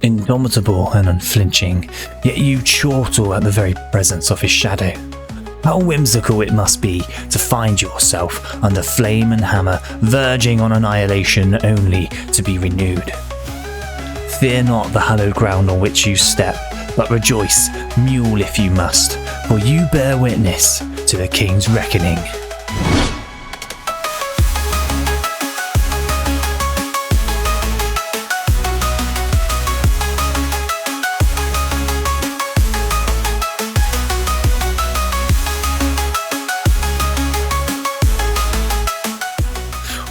indomitable and unflinching, yet you chortle at the very presence of his shadow. How whimsical it must be to find yourself under flame and hammer, verging on annihilation only to be renewed. Fear not the hallowed ground on which you step, but rejoice, mule if you must, for you bear witness to the King's reckoning.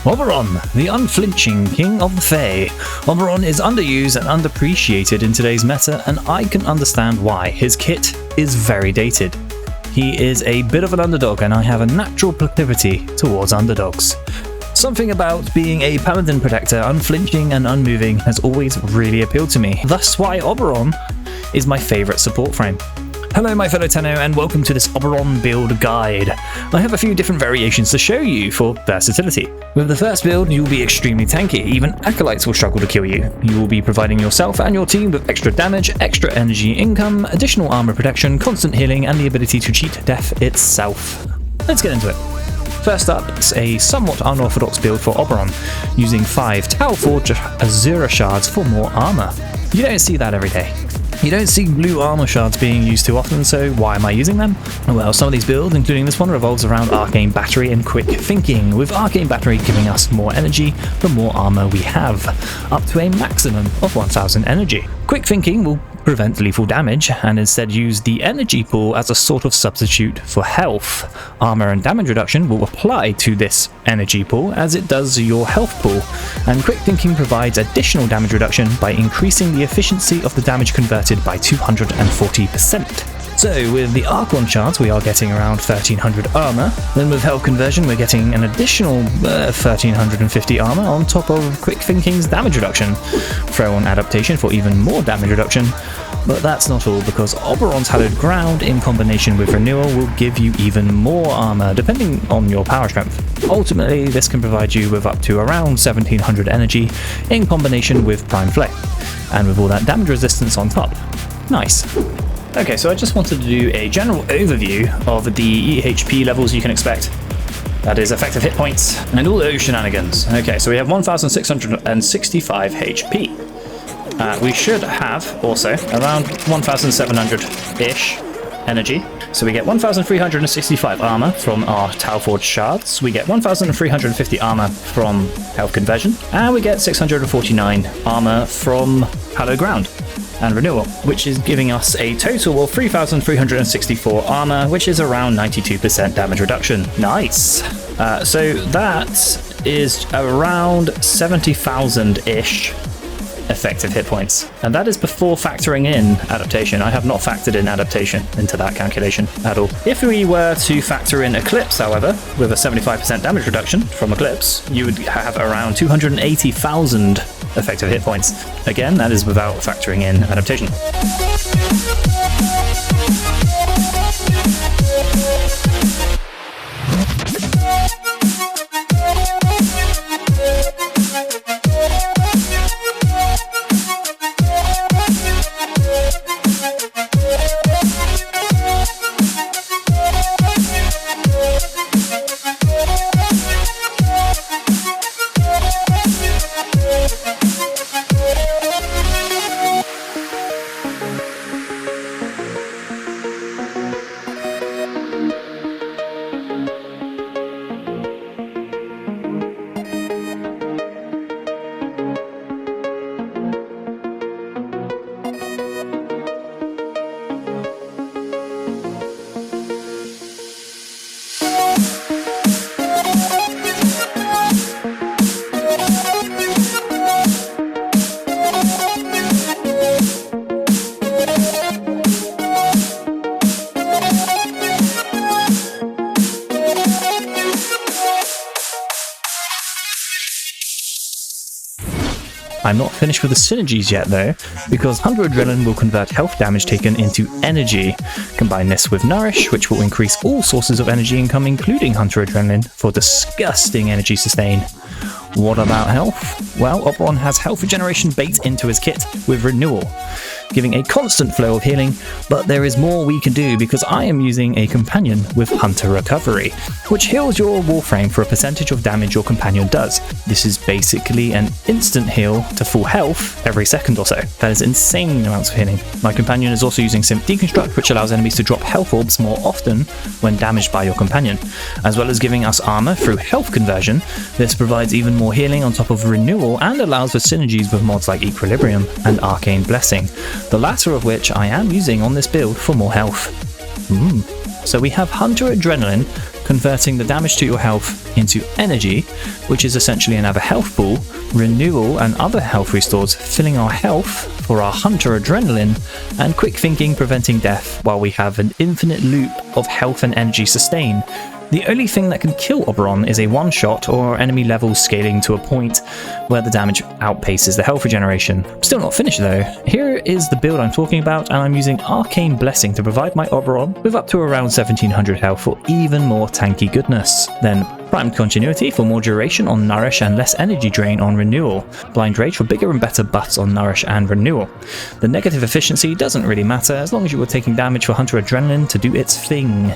Oberon, the unflinching king of the Fae. Oberon is underused and underappreciated in today's meta, and I can understand why. His kit is very dated. He is a bit of an underdog, and I have a natural proclivity towards underdogs. Something about being a paladin protector, unflinching and unmoving, has always really appealed to me. That's why Oberon is my favourite support frame. Hello my fellow Tenno, and welcome to this Oberon build guide. I have a few different variations to show you for versatility. With the first build, you'll be extremely tanky, even acolytes will struggle to kill you. You will be providing yourself and your team with extra damage, extra energy income, additional armor protection, constant healing, and the ability to cheat death itself. Let's get into it. First up, it's a somewhat unorthodox build for Oberon, using 5 Tau Forge Azura shards for more armor. You don't see that every day. You don't see blue armor shards being used too often, so why am I using them? Well, some of these builds, including this one, revolves around Arcane Battery and Quick Thinking, with Arcane Battery giving us more energy the more armor we have, up to a maximum of 1000 energy. Quick Thinking will prevent lethal damage and instead use the energy pool as a sort of substitute for health. Armor and damage reduction will apply to this energy pool as it does your health pool, and Quick Thinking provides additional damage reduction by increasing the efficiency of the damage converted by 240%. So with the Archon shards we are getting around 1300 armor, then with health conversion we're getting an additional 1350 armor on top of Quick Thinking's damage reduction. Throw on adaptation for even more damage reduction, but that's not all, because Oberon's Hallowed Ground in combination with Renewal will give you even more armor depending on your power strength. Ultimately this can provide you with up to around 1700 energy in combination with Prime Flame, and with all that damage resistance on top. Nice. Okay, so I just wanted to do a general overview of the EHP levels you can expect. That is effective hit points and all those shenanigans. Okay, so we have 1665 HP. We should have also around 1700-ish energy. So we get 1365 armor from our Tau Forge shards, we get 1350 armor from health conversion, and we get 649 armor from Hallowed Ground and Renewal, which is giving us a total of 3364 armor, which is around 92% damage reduction. Nice! So that is around 70,000-ish effective hit points, and that is before factoring in adaptation. I have not factored in adaptation into that calculation at all. If we were to factor in Eclipse, however, with a 75% damage reduction from Eclipse, you would have around 280,000 effective hit points. Again, that is without factoring in adaptation. I'm not finished with the synergies yet though, because Hunter Adrenaline will convert health damage taken into energy. Combine this with Nourish, which will increase all sources of energy income, including Hunter Adrenaline, for disgusting energy sustain. What about health? Well, Oberon has health regeneration baked into his kit with Renewal, giving a constant flow of healing, but there is more we can do because I am using a companion with Hunter Recovery, which heals your Warframe for a percentage of damage your companion does. This is basically an instant heal to full health every second or so. That is insane amounts of healing. My companion is also using Simp Deconstruct, which allows enemies to drop health orbs more often when damaged by your companion. As well as giving us armor through health conversion, this provides even more healing on top of Renewal and allows for synergies with mods like Equilibrium and Arcane Blessing, the latter of which I am using on this build for more health. So we have Hunter Adrenaline converting the damage to your health into energy, which is essentially another health pool, Renewal and other health restores filling our health for our Hunter Adrenaline, and Quick Thinking preventing death while we have an infinite loop of health and energy sustain. The only thing that can kill Oberon is a one-shot or enemy levels scaling to a point where the damage outpaces the health regeneration. Still not finished though. Here is the build I'm talking about, and I'm using Arcane Blessing to provide my Oberon with up to around 1700 health for even more tanky goodness. Then Primed Continuity for more duration on Nourish and less energy drain on Renewal. Blind Rage for bigger and better buffs on Nourish and Renewal. The negative efficiency doesn't really matter as long as you were taking damage for Hunter Adrenaline to do its thing.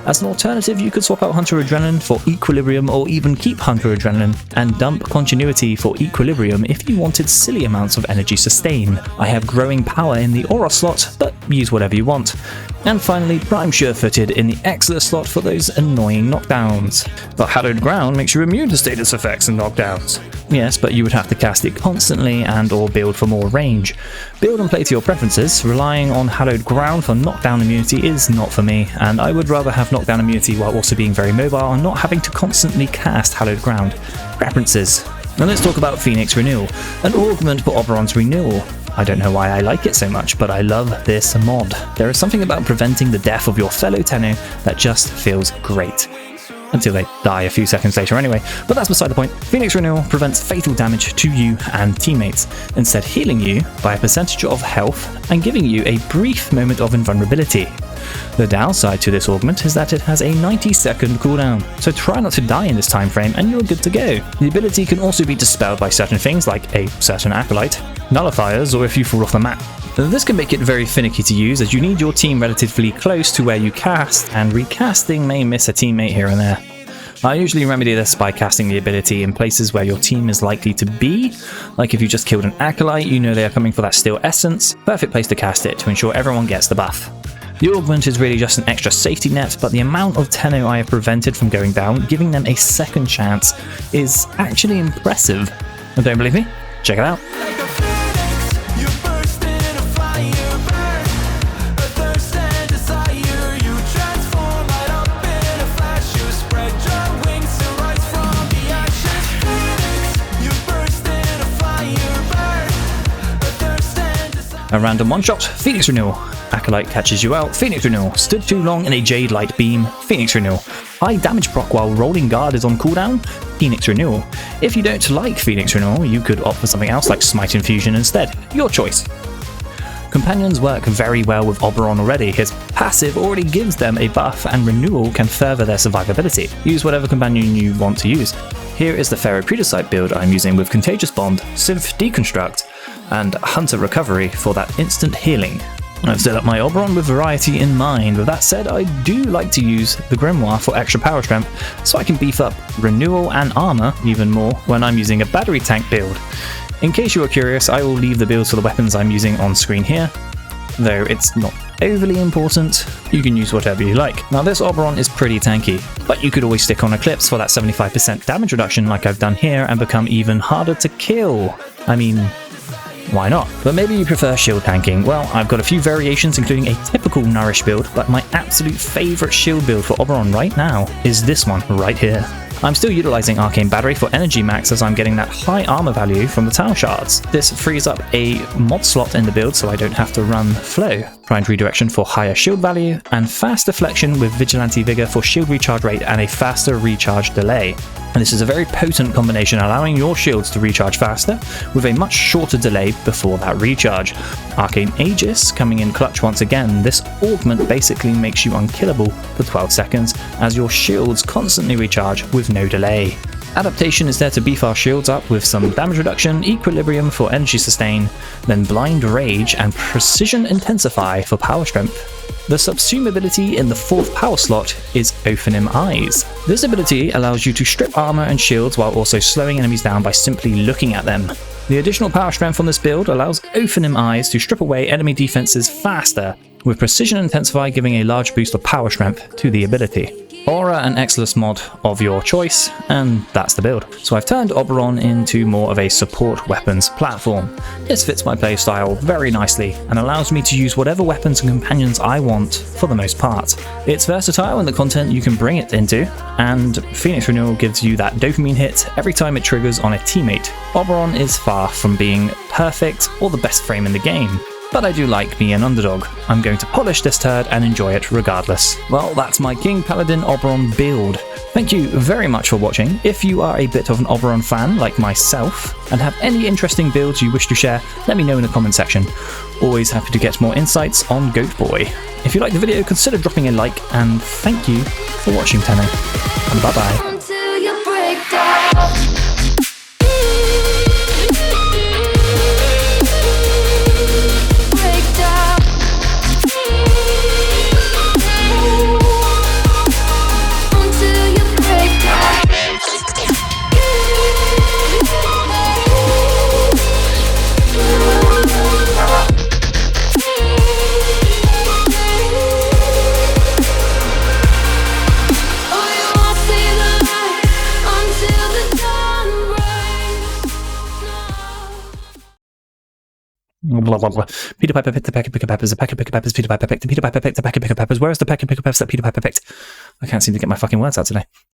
As an alternative, you could swap out Hunter Adrenaline for Equilibrium, or even keep Hunter Adrenaline and dump Continuity for Equilibrium if you wanted silly amounts of energy sustain. I have Growing Power in the Aura slot, but use whatever you want. And finally, Prime Sure-Footed in the Excellent slot for those annoying knockdowns. But Hallowed Ground makes you immune to status effects and knockdowns. Yes, but you would have to cast it constantly and or build for more range. Build and play to your preferences. Relying on Hallowed Ground for knockdown immunity is not for me, and I would rather have knockdown immunity while also being very mobile and not having to constantly cast Hallowed Ground. Preferences. Now let's talk about Phoenix Renewal, an augment for Oberon's Renewal. I don't know why I like it so much, but I love this mod. There is something about preventing the death of your fellow Tenno that just feels great. Until they die a few seconds later anyway, but that's beside the point. Phoenix Renewal prevents fatal damage to you and teammates, instead healing you by a percentage of health and giving you a brief moment of invulnerability. The downside to this augment is that it has a 90-second cooldown, so try not to die in this time frame and you're good to go. The ability can also be dispelled by certain things like a certain acolyte, nullifiers, or if you fall off the map. This can make it very finicky to use as you need your team relatively close to where you cast, and recasting may miss a teammate here and there. I usually remedy this by casting the ability in places where your team is likely to be, like if you just killed an acolyte, you know they are coming for that steel essence, perfect place to cast it to ensure everyone gets the buff. The augment is really just an extra safety net, but the amount of Tenno I have prevented from going down, giving them a second chance, is actually impressive. Don't believe me? Check it out. A random one-shot, Phoenix Renewal. Acolyte catches you out, Phoenix Renewal. Stood too long in a Jade Light Beam, Phoenix Renewal. High damage proc while Rolling Guard is on cooldown, Phoenix Renewal. If you don't like Phoenix Renewal, you could opt for something else like Smite Infusion instead. Your choice. Companions work very well with Oberon already. His passive already gives them a buff, and Renewal can further their survivability. Use whatever companion you want to use. Here is the Ferropredicite build I'm using with Contagious Bond, Synth Deconstruct, and Hunter Recovery for that instant healing. I've set up my Oberon with variety in mind. With that said, I do like to use the Grimoire for extra power strength, so I can beef up Renewal and armor even more when I'm using a battery tank build. In case you are curious, I will leave the builds for the weapons I'm using on screen here, though it's not overly important. You can use whatever you like. Now this Oberon is pretty tanky, but you could always stick on Eclipse for that 75% damage reduction like I've done here and become even harder to kill. I mean, why not? But maybe you prefer shield tanking. Well, I've got a few variations including a typical Nourish build, but my absolute favourite shield build for Oberon right now is this one right here. I'm still utilising Arcane Battery for energy max as I'm getting that high armor value from the Tower Shards. This frees up a mod slot in the build so I don't have to run Flow. Primed Redirection for higher shield value, and Fast Deflection with Vigilante Vigor for shield recharge rate and a faster recharge delay. And this is a very potent combination, allowing your shields to recharge faster with a much shorter delay before that recharge. Arcane Aegis coming in clutch once again. This augment basically makes you unkillable for 12 seconds as your shields constantly recharge with no delay. Adaptation is there to beef our shields up with some damage reduction, equilibrium for energy sustain, then blind rage and precision intensify for power strength. The subsume ability in the 4th power slot is Opening Eyes. This ability allows you to strip armor and shields while also slowing enemies down by simply looking at them. The additional power strength on this build allows Opening Eyes to strip away enemy defenses faster, with Precision Intensify giving a large boost of power strength to the ability. Aura and Exilus mod of your choice, and that's the build. So I've turned Oberon into more of a support weapons platform. This fits my playstyle very nicely and allows me to use whatever weapons and companions I want for the most part. It's versatile in the content you can bring it into, and Phoenix Renewal gives you that dopamine hit every time it triggers on a teammate. Oberon is far from being perfect or the best frame in the game, but I do like me an underdog. I'm going to polish this turd and enjoy it regardless. Well, that's my King Paladin Oberon build. Thank you very much for watching. If you are a bit of an Oberon fan like myself and have any interesting builds you wish to share, let me know in the comment section. Always happy to get more insights on Goat Boy. If you liked the video, consider dropping a like, and thank you for watching, Tenno. And bye bye. Blah, blah, blah. Peter Piper picked the pack of pick of peppers, a pack of pick of peppers, Peter Piper picked, Peter Piper picked a pack of pick of peppers. Where is the pack of pick of peppers that Peter Piper picked? I can't seem to get my fucking words out today.